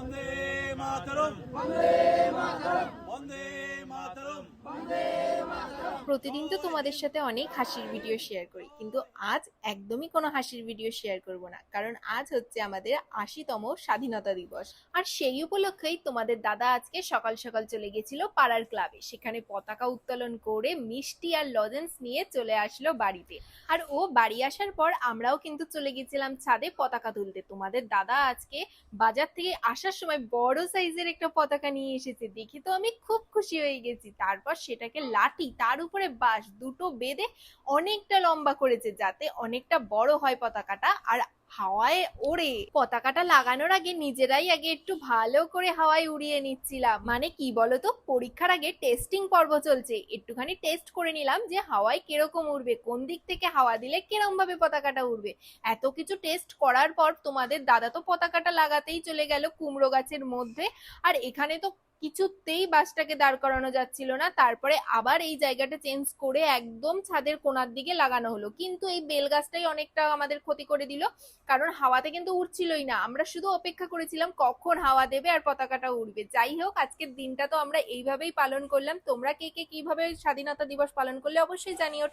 বন্দে মাতরম, বন্দে মাতরম। প্রতিদিন তো তোমাদের সাথে অনেক হাসির ভিডিও শেয়ার করি, কিন্তু আজ একদমই কোনো হাসির ভিডিও শেয়ার করব না, কারণ আজ হচ্ছে আমাদের ৮০তম স্বাধীনতা দিবস। আর সেই উপলক্ষেই তোমাদের দাদা আজকে সকাল সকাল চলে গেছিল পাড়ার ক্লাবে, সেখানে পতাকা উত্তোলন করে মিষ্টি আর লজেন্স নিয়ে চলে আসলো বাড়িতে। আর ও বাড়ি আসার পর আমরাও কিন্তু চলে গেছিলাম ছাদে পতাকা তুলতে। তোমাদের দাদা আজকে বাজার থেকে আসার সময় বড় সাইজের একটা পতাকা নিয়ে এসেছে, দেখে তো আমি খুব খুশি হয়ে গেছি। তারপর সেটাকে লাঠি তার উপরে বাঁশ দুটো বেঁধে অনেকটা লম্বা করেছে, যাতে অনেকটা বড় হয় পতাকাটা আর হাওয়ায় ওড়ে। পতাকাটা লাগানোর আগে নিজেরাই আগে একটু ভালো করে হাওয়ায় উড়িয়ে নিচ্ছিলাম। মানে কি বলতো, পরীক্ষার আগে টেস্টিং পর্ব চলছে, একটুখানি টেস্ট করে নিলাম যে হাওয়ায় কিরকম উড়বে, কোন দিক থেকে হাওয়া দিলে কিরকম ভাবে পতাকাটা উড়বে। এত কিছু টেস্ট করার পর তোমাদের দাদা তো পতাকাটা লাগাতেই চলে গেল কুমড়ো গাছের মধ্যে। আর এখানে তো কিছুতেই বাসটাকে দাঁড় করানো যাচ্ছিল না, তারপরে আবার এই জায়গাটা চেঞ্জ করে একদম ছাদের কোণার দিকে লাগানো হলো। কিন্তু এই বেল গাছটাই অনেকটা আমাদের ক্ষতি করে দিল, কারণ হাওয়াতে কিন্তু উড়ছিলই না। আমরা শুধু অপেক্ষা করেছিলাম কখন হাওয়া দেবে আর পতাকাটা উড়বে। যাই হোক, আজকের দিনটা তো আমরা এইভাবেই পালন করলাম। তোমরা কে কে কিভাবে স্বাধীনতা দিবস পালন করলে অবশ্যই জানিও।